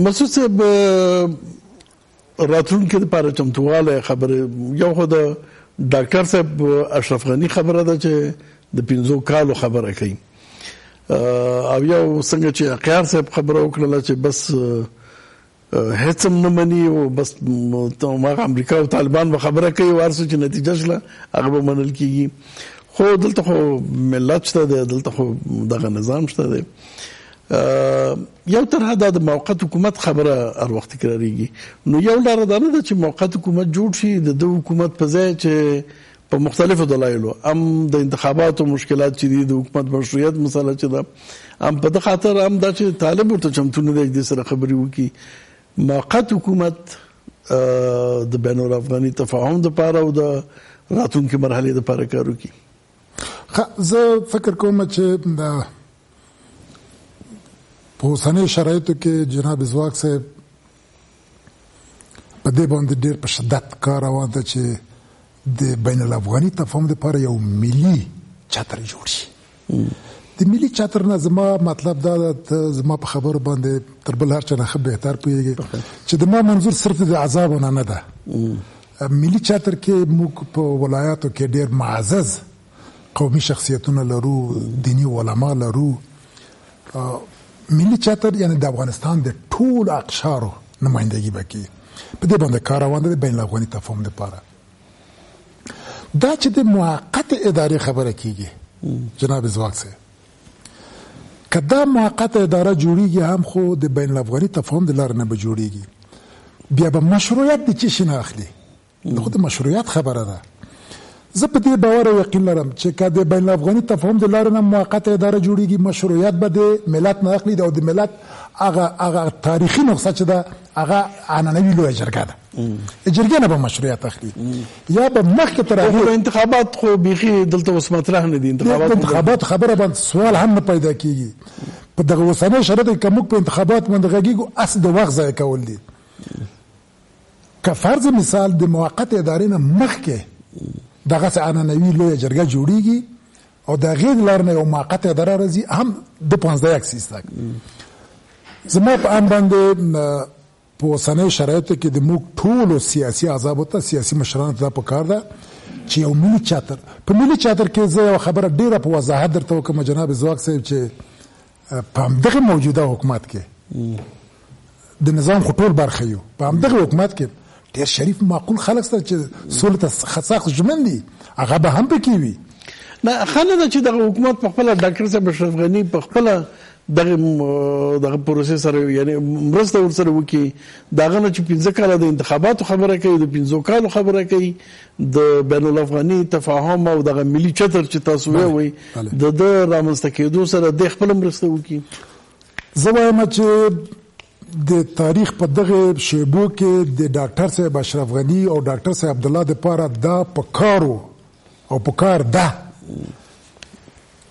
مسعود صاحب راتلونکي دپاره چمتووالی خبرې یو خو د ډاکټر صاحب اشرف غني خبره ده چې د 5 کالو خبره کوي او یو څنګه چې اقیار صاحب خبره وکړله چې بس هیڅ هم نه مني او بس امریکا او طالبان به خبره کوي او هر څه چې نتیجه شله هغه به منل کېږي خو دلته خو ملت شته دی دلته خو دغه نظام شته دی یو طرح دا د موقت حکومت خبره هر وخت تکراریږي نو یو لاره دا نه ده چې موقت حکومت جوړ شي د حکومت په ځای چې په مختلفو دلایلو هم د انتخاباتو مشکلات چې دي د حکومت مشروعیت مسله چې ده هم په د خاطر هم دا چې طالب ورته چمتو نه دی د سره خبرې وکړي موقت حکومت د بین الافغاني تفاهم دپاره او د راتلونکي مرحلې دپاره کار وکړي. زه فکر کوم چې په اوسنیو شرایطو کې جناب ځواک صاحب په دې باندې ډېر په شدت کار روان ده چې د بین الافغاني تفاهم دپاره یو ملي چتر جوړ شي. د ملي چتر نه زما مطلب دا ده زما په خبرو باندې تر بل هر چا نه ښه بهتر پوهېږي چې د ما منظور صرف د عذابو نه ده. ملي چتر کې موږ په ولایاتو کې ډېر معزز قومي شخصیتونه لرو دیني علما لرو. ملي چتر یعنی د افغانستان د ټولو اقشارو نمایندګي به کوي. په دې باندې کار روان دی د بین الافغاني تفاهم دپاره. دا چې د موقت ادارې خبره کېږي جناب ځواک صاحب که دا موقت اداره جوړیږي هم خو د بین الافغاني تفاهم د لارې نه به جوړیږي بیا به مشروعیت د څه شي نه اخلي خو د مشروعیت خبره ده. زه په دې باور او یقین لرم چې که د بین الافغاني تفاهم د لارې نه موقت اداره جوړیږي مشروعیت به د ملت نه اخلي او د ملت هغه تاریخي نسخه چې ده هغه عنعنوي لویه جرګه ده. جرګې نه به مشروعیت اخلي یا به مخکې تر هغې انتخابات خو بیخي دلته اوس مطرح نه دي. انتخابات خبره باندې سوال هم نه پیدا کېږي. په دغه اوسنیو شرایطو کې که موږ په انتخابات باندې غږېږو اس د وخت ضایع کول دي. که فرض مثال د موقت ادارې نه مخکې دغسې عنعنوي لویه جرګه جوړیږي او د هغې د لارې نه یو موقت اداره راځي هم د 15 اکسیس ده. زما په ان باندې په اوسنیو شرایطو کې د موږ ټولو سیاسي احزابو ته سیاسي مشرانو ته دا پکار ده چې یو ملي چتر په ملي چتر کې زه یو خبره ډېره په وضاحت درته وکړم جناب ځواک صاحب چې په همدغه موجوده حکومت کې د نظام خو ټول برخه یو په همدغه حکومت کې ډېر شریف معقول خلک سره چې سولې ته سخت ژمن دي هغه به هم پکې وي. نه ښه نه ده چې دغه حکومت په خپله ډاکټر صاحب اشرف غني په خپله دغه پروسې سره یعنی مرسته ورسره وکړي د هغه نه چې 15 کاله د انتخاباتو خبره کوي د 15 کالو خبره کوي د بین الافغاني تفاهم او دغه ملي چتر چې تاسو وایي د رامنځته کېدو سره د خپل مرسته وکړي. زه وایم چې د تاریخ په دغه شیبو کې د ډاکټر صاحب اشرف غني او ډاکټر صاحب عبدالله دپاره دا پکارو او پکار ده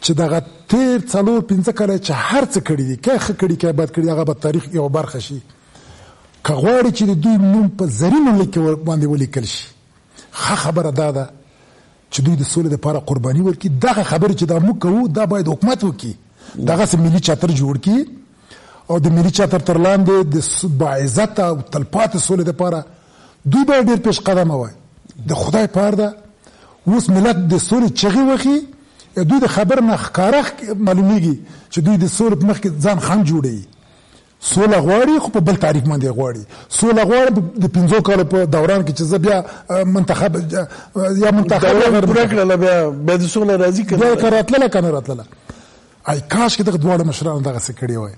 چې دغه تیر 4-5 کاله چې هر څه کړي دي که ښه کړي که بد کړي هغه به تاریخ یوه برخه شي. که غواړي چې د دوی نوم په زرینو لیک باندې ولیکل شي ښه خبره دا ده چې دوی د سولې دپاره قرباني ورکړي. دغه خبرې چې دا موږ کوو دا باید حکومت وکړي دغسې ملي چتر جوړ کړي او د ملي چتر تر لاندې د باعزت او تلپاتې سولې دپاره دوی باید ډېر پیش قدمه وای. د خدای پار ده اوس ملت د سولې چغې وخي دوی د خبر نه ښکاره معلومیږي چې دوی د سولې په مخ کې ځان خنډ جوړوي. سوله غواړي خو په بل تعریف باندې غواړي. سوله غواړي د 15 کالو په دوران کې چې زه بیا منتخب پوره کړله بیا د سوله راځي که بیا که راتلله که نه راتلله. ای کاش کې دغه دواړه مشرانو دغسې کړي وای.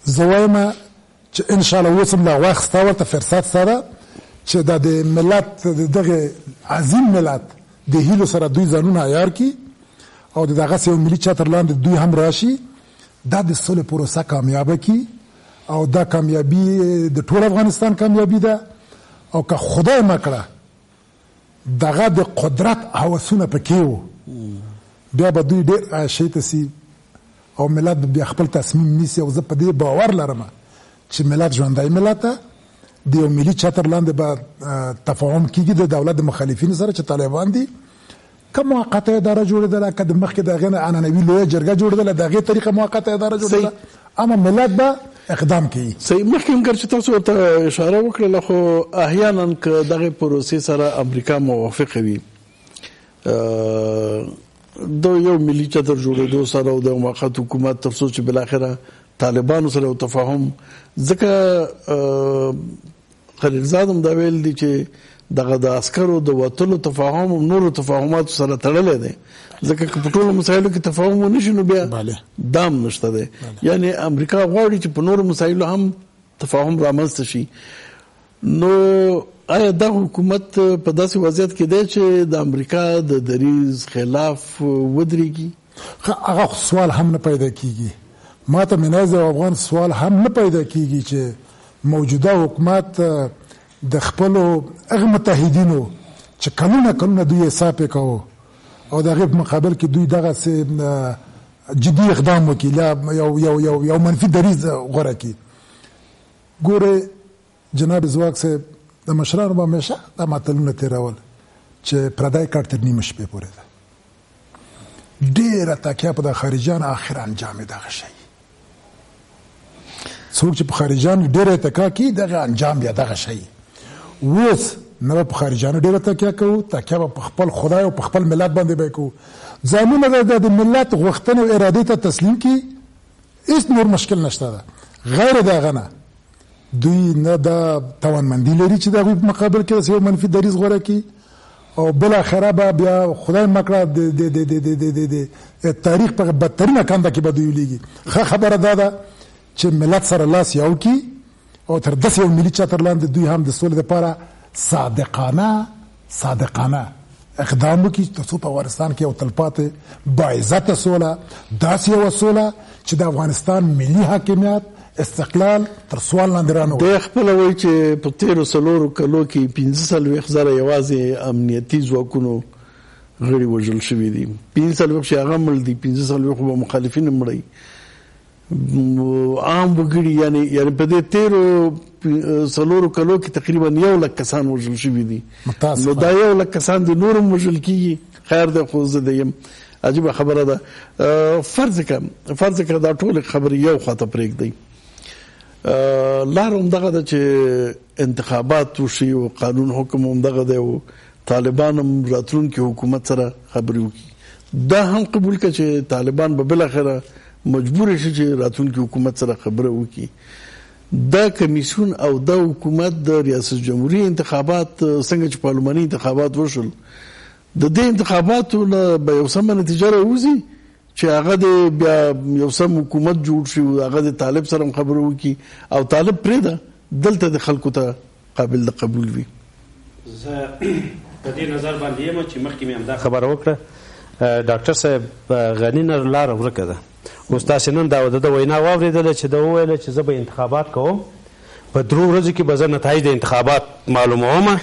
زه وایم چې انشاءالله اوس هم لا وخت ستا ورته فرصت ستا ده چې دا د ملت دغه عظیم ملت د هیلو سره دوی ځانونه عیار کړي او د دغسې یو ملي چتر لاندې دوی هم راشي دا د سولې پروسه کامیابه کړي او دا کامیابي د ټول افغانستان کامیابي ده. او که خدای مکړه دغه د قدرت هوسونه پکې وو بیا به دوی ډېر عیاشۍ ته سي او ملت بیا خپل تصمیم نیسي. او زه په دې باور لرم چې ملت ژوندی ملت ده د یو ملي چتر لاندې به تفاهم کېږي د دولت د مخالفینو سره چې طالبان دي. که موقته اداره جوړېدله که د مخکې د هغې نه عنعنوي لویه جرګه جوړېدله د هغې طریقه موقته اداره جوړېدله اما ملت به اقدام کوي. صحیح. مخکې هم چې تاسو ورته اشاره وکړله خو احیانا که دغه پروسې سره امریکا موافقه وي د یو ملي چتر جوړېدو سره او د موقت حکومت تر څو چې بالاخره طالبانو سره توفاهم ځکه خلیلزاد هم دا ویل دي چې دغه د عسکرو د وتلو تفاهم او نورو تفاهماتو سره تړلی دی ځکه که په ټولو مسایلو کې تفاهم ونه شي نو بیا دام نشته دی. یعنی امریکا غواړي چې په نورو مسایلو هم تفاهم رامنځته شي. نو آیا دا حکومت په داسې وضعیت کې دی چې د امریکا د دریځ خلاف ودرېږي؟ هغه سوال هم نه پیدا کیږي. ما ته منازع افغان سوال هم نه پیدا کیږي چې موجوده حکومت د خپلو هغه متحدینو چې کلونه دوی حساب کوو او د هغې په مقابل کې دوی دغسې جدي اقدام وکړي یو منفي دریځ غوره کړي. ګورې جناب ځواک صاحب د مشرانو به همیشه دا متلونه تېرول چې پردی کټ تر نیمه شپې پورې ده. ډېره تکیه په د خارجیانو آخر انجام یې دغه شی. څوک چې په خارجیانو ډېره تکیه کوي دغه انجام بیا دغه شی. اوس نه په خارجیانو ډېره تکیه کوو، تکیه به په خپل خدای او په خپل ملت باندې به کوو. ځانونه د ملت غوښتنې او ارادې ته تسلیم کړي، هېڅ نور مشکل نشته ده. غیر د هغه نه دوی نه دا توانمندي لري چې د هغوی په مقابل کې داسې یو منفي دریځ غوره کړي او بالاخره به بیا خدای مکړه د تاریخ په بدترینه کنده کې به دوی ولیږي. ښه خبره دا ده چې ملت سره لاس یو کړي او تر داسې یو ملي چتر لاندې دوی هم د سولې دپاره صادقانه اقدام وکړي تر څو په افغانستان کې یو تلپاتې باعزته سوله، داسې یوه سوله چې د افغانستان ملي حاکمیت استقلال تر سوال لاندې رانه دی. خپله وایي چې په تېرو 4 کلو کې 45,000 یوازې امنیتي ځواکونو غړي وژل شوي دي. 45 چې هغه مړ دي، 45 خو به مخالفین مړی عام وګړي. یعنی په دې 4 کلو کې تقریبا 100,000 کسان وژل شوي دي. نو دا 100,000 کسان د نور هم وژل کېږي. خیر دی خو زه د یم عجیبه خبره ده. فرض کړه دا ټولې خبرې یو خواته پرېږدئ، لار هم دغه ده چې انتخابات وشي او قانون حکم هم دغه دی او طالبان هم راتلونکي حکومت سره خبرې وکړي. دا هم قبول کړه چې طالبان به بالاخره مجبور شي چې راتلونکي حکومت سره خبره وکړي. دا کمیسیون او دا حکومت د ریاست جمهوریت انتخابات څنګه چې پارلماني انتخابات وشول، د دې انتخاباتو نه به یو سمه نتیجه راوځي چې هغه د بیا یو سم حکومت جوړ شي او هغه د طالب سره خبرې وکړي او طالب پرېږده دلته د خلکو ته قابل د قبول وي. زه په دې نظر باندې یم چې مخکې مې همدا خبره وکړه. ډاکټر صاحب غني نه لاره ورکه ده. اوس تاسې نن د وینا واورېدله چې ده وویله چې زه به انتخابات کوم، په 3 ورځو کې به زه نتایج د انتخابات معلومومه.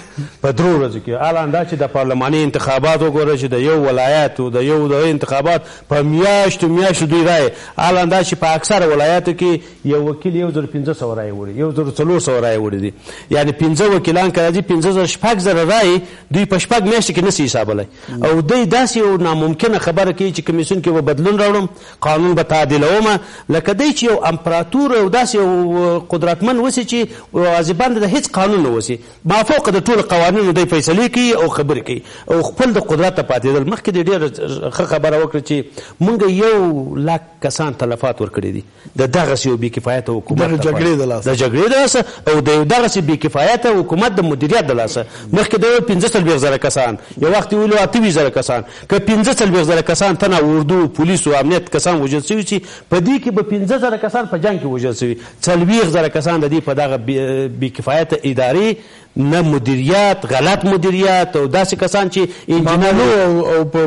په 3 ورځو کې الان دا چې د پارلماني انتخابات وګوره چې د یو ولایت او د یو انتخابات په میاشتو دوی رایې، الان دا چې په اکثره ولایاتو کې یو وکیل 1500 رایې وړي، 1400 رایې وړي دي. یعنی 15 وکیلان که راځي 15,000 رایې دوی په 6 میاشتې کې نشي حسابولی. او دوی داسې یو ناممکنه خبره کوي چې کمیسیون کې به بدلون راوړم، قانون به تعدیلومه، لکه دی چې یو امپراتور او داسې یو قدرتمن وسي چې واجبان د هیڅ قانون نه وسی، مافوق د ټول قوانینو د فیصله کوي او خبرې کوي او خپل د قدرت ته پاتېدل. مخکې د ډېر ښه خبره وکړه چې موږ 100,000 کسان تلفات ورکړي دي د دغسې یو بې کفایته حکومت د جګړې د لاسه او د یو دغسې بې کفایته حکومت د مدیریت د لاسه. مخکې د 45,000 کسان، یو وخت یې ویلو 28,000 کسان، که 45,000 کسان تنه اردو پولیس او امنیت کسان وژل شوي چې په دې کې به 15,000 کسان په جنګ کې وژل شوي، 40,000 کسان د دې په دغه بې کفایته ادارې نه مدیریت، غلط مدیریت او داسې کسان چې انجینري او په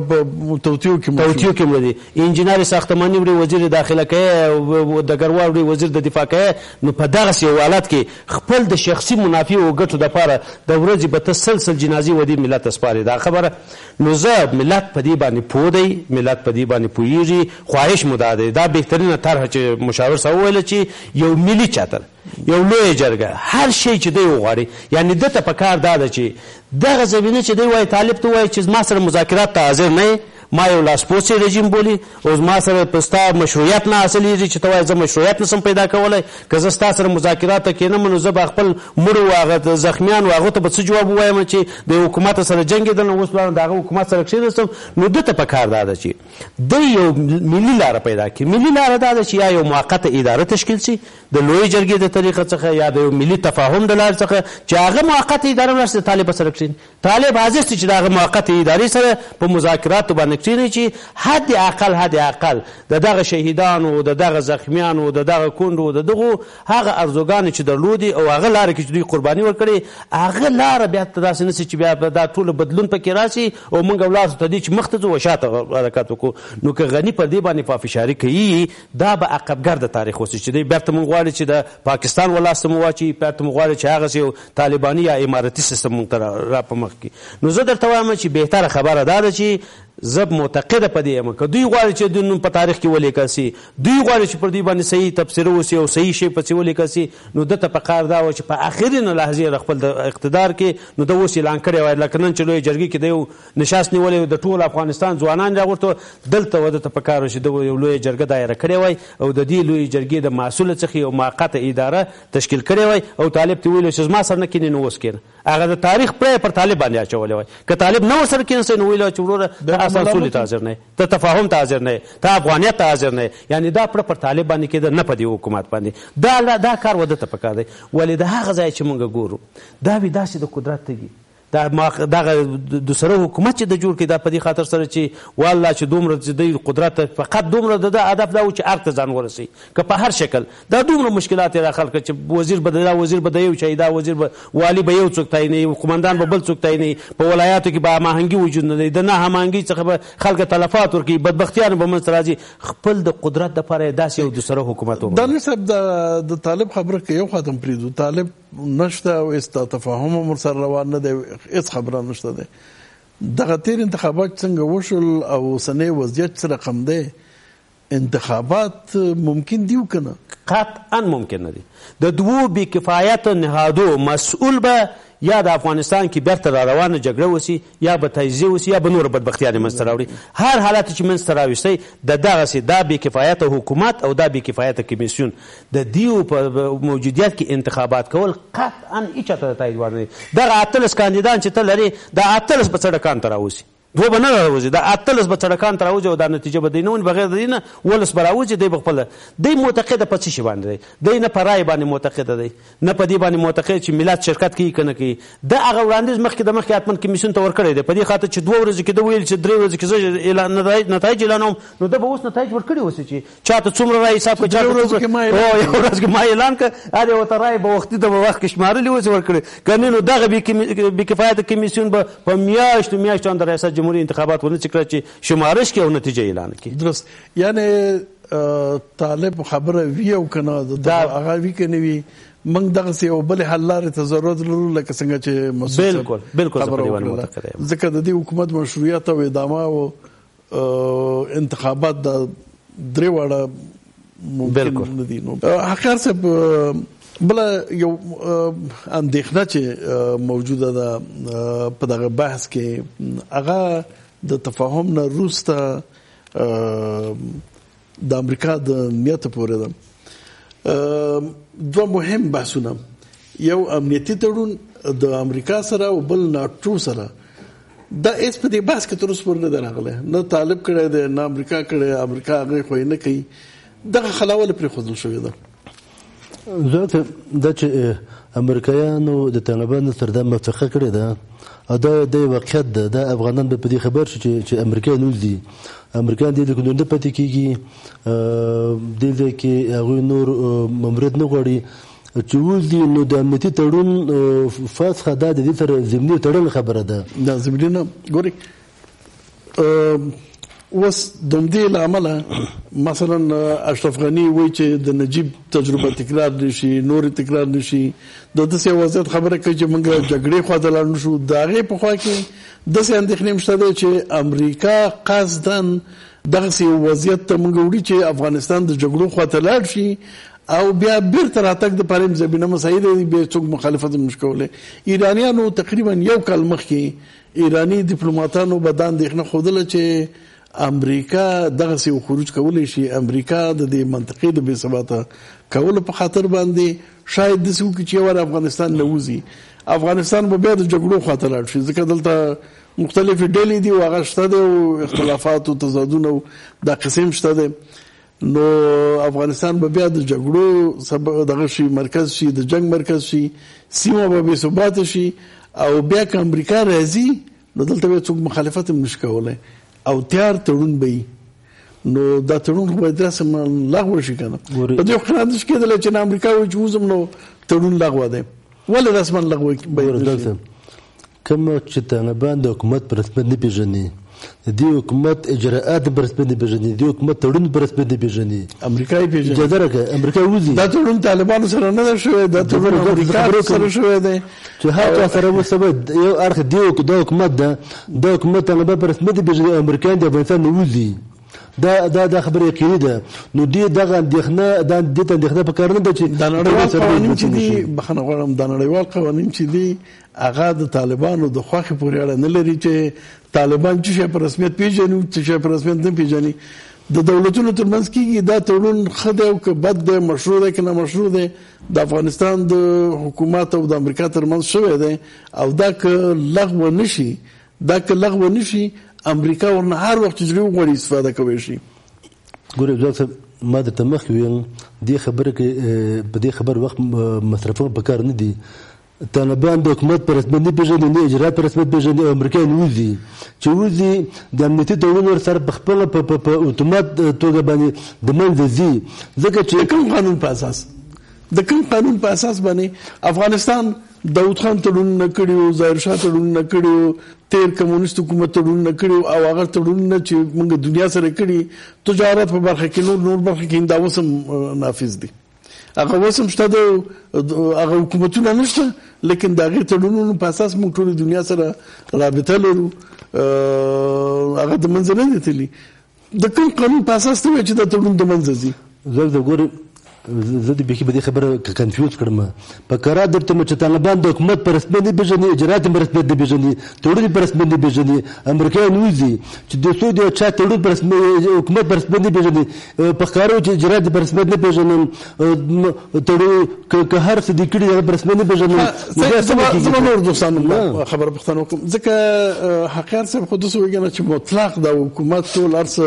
توتیو کې مړه دي. انجینري ساختماني وړي، وزیر داخله کوي او ډګروال وړي، وزیر د دفاع کوي. نو په دغسې یو حالت کې خپل د شخصي منافع او ګټو دپاره د ورځې به ته سلسل جنازې ودي ملت ته سپارې دا خبره. نو زه ملت په دې باندې پوه دی، ملت په دې باندې پوهېږي. خواهش مو دا دی، دا بهترینه طرحه چې مشاور صاحب وویله چې یو ملي چتر، یو لویه جرګه، هر شی چې دی وغواړي. یعنی دته په کار دا ده چې دغه زمینه چې دی وایي طالب ته وایي چې ما سره مذاکرات ته حاضر نه یې، ما یو لاسپوڅی رژیم بولي او زما سره په ستا مشروعیت نه حاصلېږي چې ته وایې زه مشروعیت نسم پیدا کولی که زه ستا سره مذاکرات ته کښېنم نو زه به خپل مړو هغه زخمیانو هغو ته به څه جواب ووایم چې د حکومت سره جنګېدل اوس به د هغه حکومت سره کښېنستم نو ده ته په کار دا ده چې دی یو ملي لاره پیدا کړي. ملي لاره دا ده چې یا یو موقته اداره تشکیل شي د لویې جرګې د طریقه څخه یا د یو ملي تفاهم د لارې څخه چې هغه موقته اداره ولاړ شي د طالب سره کښېني. طالب حاضر شي چې د هغه موقته ادارې سره په مذاکراتو باندې کښېني چې حد اقل د دغه شهیدانو د دغه زخمیانو د دغه کونډو د دغو هغه ارزوګانې چې درلودي او هغه لاره کې چې دوی قرباني ورکړې هغه لاره بیا داسې نه شي چې بیا دا ټوله بدلون پکې راشي او موږ ولاړ شو ته دې چې مخته ځو او شاته حرکت وکړو. نو که غني پر دې باندې پافشاري کوي دا به عقبګرد تاریخ اوسي چې دی بیرته موږ غواړي چې د پاکستان ولاس ته مو واچوي بیرته موږ غواړي چې هغسې یو طالباني یا امارتي سیستم موږ ته را په مخ کړي. نو زه درته وایم چې بهتره خبره دا ده چې زه معتقده په دې یم که دوی غواړي چې دوی نوم په تاریخ کې ولیکل سي دوی غواړي چې پر دوی باندې صحیح تبصره وسي او صحیح شی پسې ولیکل سي نو ده ته په کار دا و چې په اخرین لحظې د خپل اقتدار کې نو ده اوس اعلان کړی وای لکه نن چې لویې جرګې کې د یو نشست نیولی د ټول افغانستان ځوانان راغورته دلته و ده ته په کار و چې ده یو لویه جرګه دایره کړې وای او د دې لویې جرګې د مسؤله څخه یو موقته اداره تشکیل کړې وای او طالب ته ویلو چې زما سره نه کینې نو اوس کینه هغه د تاریخ پرې پر طالب باندې اچولی وای که طالب نه ورسره کینستی نو ویلو چې وروره د اساسولي ته حاضر نه ته تفاهم ته حاضر نه ته افغانیت ته حاضر نه یعنی دا پر طالب باندې کېده نه په دې حکومت باندې دا کار وده ته پکار دی. ولې د هغه ځای چې موږ ګورو دا وي داسې د قدرت تږي دغه د سره حکومت چې د جوړ کړي دا په دې خاطر سره چې والله چې دومره چې د قدرت فقط دومره د هدف دا و چې ارګ ته ځان ورسوي که په هر شکل دا دومره مشکلات یې راخلق کړه چې وزیر به دا وزیر به د یو شی دا وزیر به والي به یو څوک تعینوي قومندان به بل څوک تعینوي په ولایاتو کې به هماهنګي وجود نه دی د نه هماهنګۍ څخه به خلک تلفات ورکوي بدبختیان به منځته راځي خپل د قدرت دپاره یې داسې یو د سره حکومت دانش صاحب د طالب خبره که یو خاطم پرېږدو طالب نشته او هېڅ تفاهم هم ورسره روان نه دی هېڅ خبره نشته دی دغه تیر انتخابات څنګه وشول او اوسنی وضعیت څه رقم دی انتخابات ممکن دي که نه؟ قطعا ممکن نه دي د دوو بېکفایته نهادو مسؤول به یا د افغانستان کې بیرته را روانه جګړه وسي یا به تجزیه وسي یا به نور بدبختیانې منځته راوړي هر حالت چې منځته راویستی د دغسې دا بېکفایته حکومت او دا بېکفایته کمیسیون د دیو په موجودیت کې انتخابات کول قطعا هېچا ته د تایید وړ نه دي. دغه 18 کاندیدان چې ته لرې دا 18 به څړکان ته راوځي دوه به نه راوځي دا 18 به څړکان ته راوځي او دا نتیجه به دی نه وني بغیر د دې نه 19 به راوځي دی به خپله دی معتقده په څه شي باندې دی دی نه په رایې باندې معتقده دی نه په دې باندې معتقد چې ملت شرکت کوي که نه کوي د هغه وړاندیز مخکې د مخکې حتما کمیسیون ته ورکړی دی په دې خاطر چې 2 ورځې کې ده ویل چې 3 ورځې کې زه نتایج اعلانوم نو ده به اوس نتایج ورکړي اوسي چې چاته څومره رایې حساب کړه یو ورځ کې ما اعلان کړه هر یو ته رایې به وختي ته به وخت کې شمارلي اوسې ورکړي که نه نو دغه بېکفایته کمیسیون به په میاشتو د ریاست جمهوري انتخابات ونه چې کړه چې شمارش کې او نتیجه اعلان کړي. درست یعنی طالب خبره وی او که نه هغه وي که نه وي موږ دغسې یو بلې حل لارې ته ضرورت لرو لکه څنګه چې بالکل ځکه د دې حکومت مشروعیت او ادامه او انتخابات د درې واړه ممکن نه دي. نو حقیقت صاحب بله یو اندېښنه چې موجوده ده په دغه بحث کې هغه د تفاهم نه وروسته د امریکا د نیت پورې ده. دوه مهم بحثونه یو امنیتي تړون د امریکا سره او بل ناټو سره دا هېڅ په دې بحث کې تر اوسه پورې نه دی راغلی نه طالب کړی دی نه امریکا کړی امریکا هغه خو یې نه کوي دغه خلا ولې پرېښودل شوې ده؟ زه دا چې امریکایانو د طالبانو سره دا موافقه کړې ده او دا د واقعیت ده دا افغانان به په دې خبر شي چې امریکایان وځي امریکایان دې کې نه پاتې کېږي دې کې هغوی نور ماموریت نه غواړي چې وځي نو د امنیتي تړون فسخه دا د دې سره ضمني تړل خبره ده دا ضمني نه ګورئ اوس د همدې له امله مثلا اشرف غني وایي چې د نجیب تجربه تکرار نشي نور تکرار نشي د داسې وضعیت خبره کوي چې موږ جګړې خواته لاړ نه شو د هغې په خوا کې داسې اندېښنې شته دی چې امریکا قصدا دغسې وضعیت ته موږ وړي چې افغانستان د جګړو خواته لاړ شي او بیا بیرته راتګ دپاره هم زمینه مساعده دي بیا څوک مخالفت هم نشي کولی. ایرانیانو تقریبا 1 کال مخکې ایراني ډیپلوماتانو به دا اندېښنه ښودله چې امریکا دغه سي خروج کولای شي. امریکا د دې منطقې د بې ثباته کولو په خاطر باندې شاید داسې وکړي چې یو افغانستان نه وځي. افغانستان به بیا د جګړو خواته لاړ شي، ځکه دلته مختلفې ډلې دي او هغه شته دی او اختلافات او تضادونه دا قسم شته دی. نو افغانستان به بیا د جګړو دغه شي مرکز شي، د جنگ مرکز شي، سیمه به بې ثباته شي او بیا که امریکا راځي نو دلته به څوک مخالفت هم نشي کولی او تیار تړون به وي. نو دا تړون خو باید رسما لغوه شي که نه. په دې وخت کې نه شي کېدلی چې نه امریکا وایي چې وځم نو تړون لغوه دی. ولې رسما لغوه باید نه شي؟ کوم چې طالبان د حکومت په رسمیت نه پېژني، د دې حکومت اجراءات په رسمیت نه پېژني، د دې حکومت تړون په رسمیت نه پېژني، امریکا یې پېژني. اجازه راکړه امریکا وځي. دا تړون طالبانو سره نه ده شوی، دا تړون امریکا سره شوی دی چې هر چا سره وسوي یو اړخ دی. دا حکومت ده، دا حکومت طالبان په رسمیت نه پېژني، امریکایان د افغانستان نه وځي. دا خبره یقیني ده. نو دغه اندېښنه دې ته اندېښنه پکار نه ده چې دا نړیوال قوانین چې دي، بخښنه غواړم، دا نړیوال قوانین چې دي هغه د طالبانو د خوښې پورې اړه نه لري چې طالبان څه شی په رسمیت پېژني، څه شی په رسمیت نه پېژني. د دولتونو ترمنځ کېږي دا تړون ښه دی او که بد دی، مشروع دی که نه مشروع دی، د افغانستان د حکومت او د امریکا ترمنځ شوی دی او دا که لغوه نه شي امریکا ورنه هر وخت چې وغواړي استفاده کولی شي. ګورې ځواک صاحب، ما درته مخکې ویل دې خبره کې په دې خبر وخت مصرفونه په کار نه دي. طالبان د حکومت په رسمیت نه پېژني، نه اجرات په رسمیت پېژني او امریکایان وځي. چې وځي د امنیتي تړون ورسره په خپله په اتومات توګه باندې د منځه ځي. ځکه چې د کوم قانون په اساس باندې افغانستان داود خان تړون نه کړي، ظاهر شاه تړون نه کړي، تیر کمونیست حکومت تړون نه کړي او هغه تړونونه چې موږ دنیا سره کړي تجارت په برخه کې نور برخه کې دا اوس هم نافذ دي. هغه اوس هم شته، هغه حکومتونه نشته، لیکن د هغې تړونونو په اساس موږ ټولې دنیا سره رابطه لرو. هغه د منځه نه دی تللي. د کوم قانون په اساس ته وایي چې دا تړون د منځه ځي؟ ګورې زه د بیخي په دې خبره کنفیوز کړم. په قرار درته چې طالبان د حکومت په رسمیت نه پېژني، اجرات په رسمیت نه پېژني، تړون په رسمیت نه پېژني، امریکایان وځي چې د څو د چا تړون په حکومت په رسمیت نه پېژني، په ښکاره چې اجرات په رسمیت نه پېژني، تړون که هر څه دې کړي هغه په رسمیت نه پېژني. زما نور دوستانو خبره پوښتنه وکړم، ځکه حقیقت صاحب خو داسې وایي کنه چې مطلق د حکومت ټول هر څه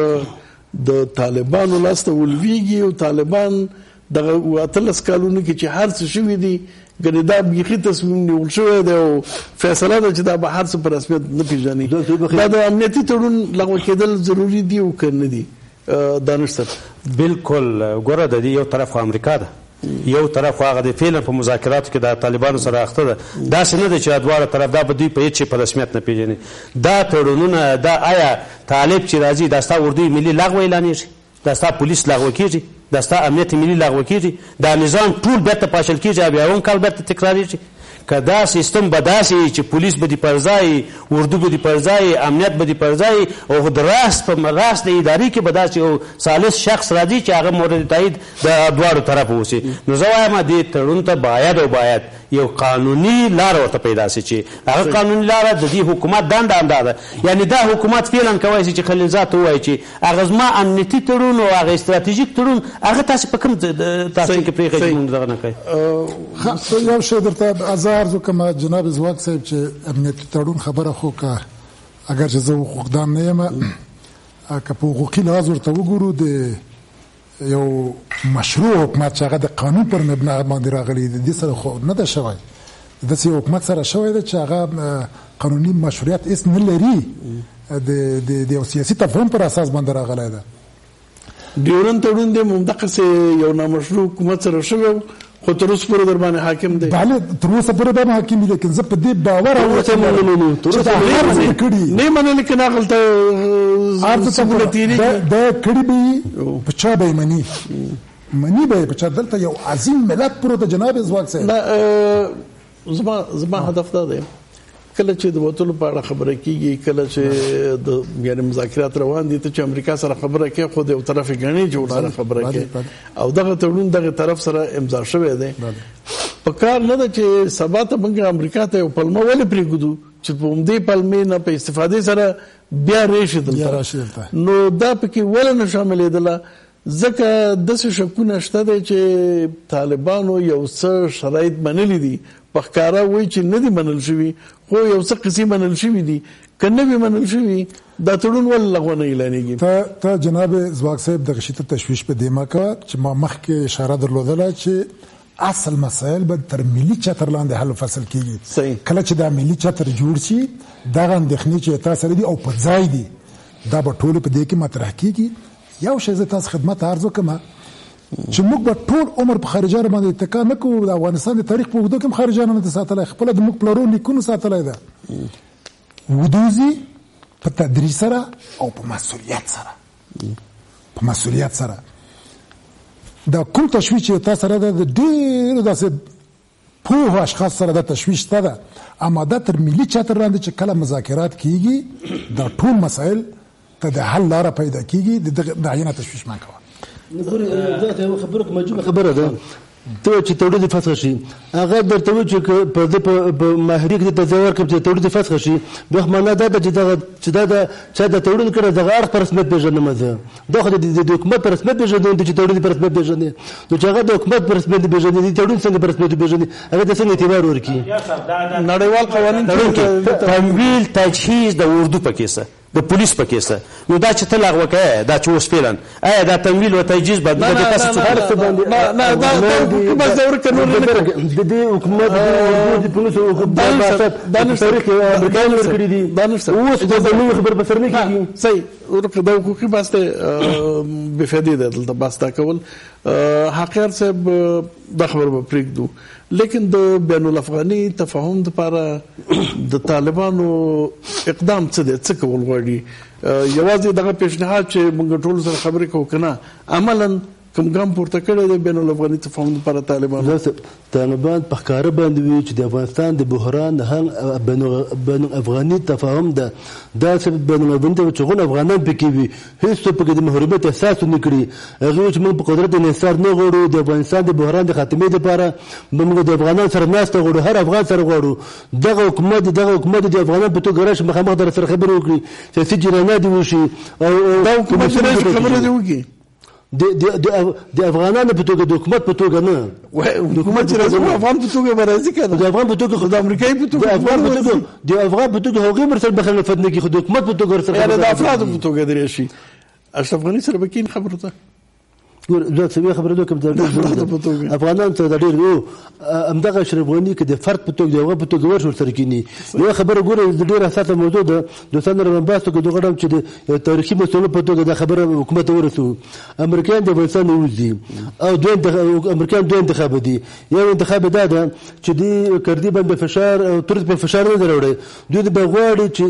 د طالبانو لاس ته ولویږي او طالبان دغه 18 کالونو کې چې هر څه شوي دي ګنې دا بیخي تصمیم نیول شوی دی او فیصله ده چې دا به هر څه په رسمیت نه پېژني. دا د امنیتي تړون لغوه کېدل ضروري دي او که نه دي؟ دانش صاحب بالکل. ګوره د دې یو طرف خو امریکا ده، یو طرف خو هغه د فعلا په مذاکراتو کې د طالبانو سره اخته ده. داسې نه ده چې دواړه طرف دا به دوی په هېڅ شي په رسمیت نه پېژني. دا تړونونه دا آیا طالب چې راځي دا ستا اردوی ملي لغوه اعلانېږي، دا ستا پولیس لغوه کېږي، دا ستا امنیت ملي لغوه کېږي، دا نظام ټول بیرته پاشل کېږي او بیا هم کال بیرته تکرارېږي. که دا سیستم به داسې وي چې پولیس به دې پر ځای، اردو به دې پر ځای، امنیت به دې پر ځای او د راست د ادارې کې به داسې یو ثالث شخص راځي چې هغه مورد تایید د دواړو طرفو اوسي، نو زه وایم دې تړون ته باید یو قانوني لار ورته پیدا شي چې هغه قانوني لار د دې حکومت دنده همدا ده. یعنی دا حکومت فعلا کولی شي چې خلیلزاد ته ووایي چې هغه زما امنیتي تړون او هغه استراتیژیک تړون هغه تاسې په کوم تاسو کې پرېښی چې موږ دغه نه کوي. یو شی درته زه عرض وکړم جناب ځواک صاحب چې امنیتي تړون خبره خو که اگر چې زه حقوقدان نه یم که په حقوقي لحاظ ورته وګورو د یو مشروع حکومت چې هغه د قانون پر مبنا باندې راغلی دی دې سره خو نه ده شوی، داسې حکومت سره شوی ده چې هغه قانوني مشروعیت هېڅ نه لري، د یو سیاسي تفاهم پر اساس باندې راغلی ده. ډیورنډ تړون دی همدقسې یو نامشروع حکومت سره شوی خو تر اوسه پورې در باندې حاکم دی. بله تر اوسه پورې به حاکم دی، لیکن زه په دې باور نه منل که ناغلته سمونه تېرېږي دا کړي به په چا به یې مني به یې په چا. دلته یو عظیم ملت پروت جناب ځواک صاحب. زما هدف دا دی کله چې د وتلو په اړه خبره کېږي، کله چې د یعنې مذاکرات روان دي، ته چې امریکا سره خبره کوي خو د یو طرف ګڼې چې ورسره خبره کوي او دغه تړون دغه طرف سره امضا شوی دی. په کار نه ده چې سبا ته موږ امریکا ته یو پلمه ولې پرېږدو چې په همدې پلمې نه په استفادې سره بیا راشي دلته نو دا پکې ولې نه شاملېدله ځکه داسې شکونه شته دی چې طالبانو یو څه شرایط منلي دي په ښکاره وایي چې نه دي منل شوي خو یو څه قصې منل شوي دي که نه وي منل شوي دا تړون ولې لغوه نه اعلانېږي ته جناب ځواک صاحب دغه شي ته تشویش په دې مه کوه چې ما مخکې اشاره درلودله چې اصل مسایل به تر ملي چتر لاندې حل فصل کیږي کله چې دا ملي چتر جوړ شي دغه اندېښنې چې تاسو لري او په ځای دي دا به ټول په دې کې مطرح کیږي یو شی زه تاسو خدمت عرض وکړم چې موږ به ټول عمر په خارجانو باندې اتکا نه کوو د افغانستان د تاریخ په اوږدو کې هم خارجانو نه دي ساتلی خپله د موږ پلرو نیکونو ساتلی ده ودوزي په تدریج سره او په مسؤلیت سره دا کوم تشویش چې تاسو سره د ډېرو داسې پوه اشخاص سره دا تشویش شته ده اما دا تر ملي چتر لاندې چې کله مذاکرات کیږي دا ټول مسایل ته د حل لاره پیدا کیږي د عینه تشویش مه کوه خبرك موجوده خبره ده ته چې تولید فسخ شي هغه درته و چې په ماهري کې د تزور کوم چې تولید فسخ شي به معنا دا چې دا چې دا تولید کړه دغه اړخ پر رسمیت پیژنم ده دغه د حکومت پر رسمیت پیژنم چې تولید پر رسمیت پیژني نو چې هغه د حکومت پر رسمیت پیژني د تولید څنګه پر رسمیت پیژني هغه د څنګه اعتبار ورکړي نړیوال قوانین تمویل تجهیز د اردو پکې د پولیس پکې څه نو دا چې ته لغوه کوې دا چې اوس فعلا آیا دا تمویل و تجهیز به د تاسو څه باندې نه دا حکومت زور قانون نه د دې حکومت د پولیسو د تاریخ امریکایان ورکړي دي اوس د نوې خبر په سر نه کېږي صحیح ورکه دا حقوقي باسته بفدی ده دلته باسته کول حقیقت صاحب دا خبر به پرېږدو لیکن د بین الافغاني تفاهم لپاره د طالبانو اقدام څه دی څه کول غواړي یوازې دغه پیشنهاد چې موږ ټول سره خبرې کوو که نه عملا کوم ګام پورته کړی دی بین الافغاني تفاهم لپاره طالبانو طالبان په ښکاره باندې وي چې د افغانستان د بحران هم بین افغاني تفاهم ده دا بین الافغاني چې غون افغانان پکې وي هیڅ پکې د محرومیت احساس نه کړي هغه چې موږ په قدرت انحصار نه غواړو د افغانستان د بحران د خاتمې لپاره موږ د افغانانو سره ناسته غواړو هر افغان سره غواړو دغه حکومت د افغانانو په توګه راشي مخامخ در سره خبرې وکړي سیاسي جریانات وشي او دا حکومت سره خبرې وکړي د افغانانو په توګه د حکومت په توګه نه حکومت چې راځي افغان په توګه راځي کنه د افغان په توګه د امریکایي په توګه د افغان په توګه هغه مرسل بخښنه نه کی خو د حکومت په توګه سره د افراد په توګه درې شي اشرف غنی سره بکین خبره ده زه څه خبره ده کوم د افغانانو ته د ډېر همدغه اشرف غنی کې د فرد په توګه دغه په توګه ورشور سره کینی یو خبره ګوره د ډېر حساسه موضوع ده د سندره بنباستو کې دغه چې د تاریخي مسلو په توګه د خبره حکومت ورسو امریکایان د افغانستان وځي او دوه امریکایان دوه انتخاب دي یو انتخاب ده چې د کردي باندې فشار او ترڅ په فشار نه دروړي دوی د بغواړي چې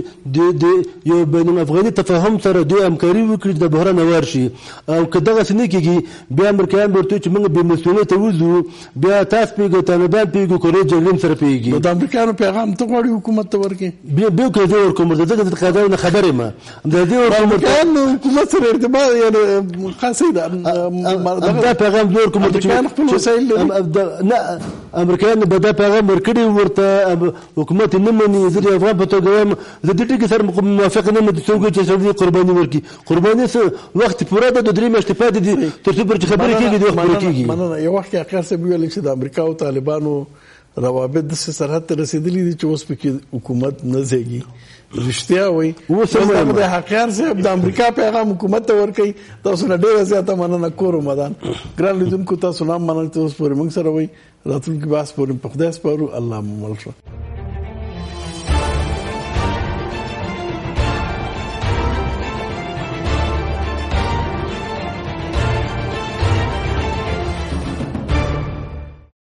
د یو بین افغاني تفاهم سره د همکاري وکړي د بحران ورشي او کداغه سنې کېږي بیا امریکایان ورته چې موږ به مسؤلیت وزو بیا تاسو پیګو طالبان پیګو کورې جګړې سره پیګي د امریکایانو پیغام ته غواړي حکومت ته ورکې بیا کوم ورکوم د قضاوت خبرې ما د دې حکومت سره ارتباط یعنی خاصه دا پیغام جوړ کوم چې نه امریکایان به دا پیغام ورکړي ورته حکومت نه مني زه افغان په توګه زه د ټکی سره موافق نه یم چې څوک قرباني ورکړي قرباني څه وخت پوره د 3 میاشتې پاتې دي تر څو چې خبرې کېږي د وخت پوره کېږي مننه یو وخت کې اخر څه ویل چې د امریکا او طالبانو روابط د سرحد ته رسیدلي دي چې اوس پکې حکومت نه زیږي رښتیا وایي اوس د حقیقت صاحب د امریکا پیغام حکومت ته ورکوي تاسو نه ډېره زیاته مننه کورو مدان ګران لیدونکو تاسو نام منل تاسو پورې موږ سره وایي راتلونکي بحث پورې په خدای سپارو الله مو مل شه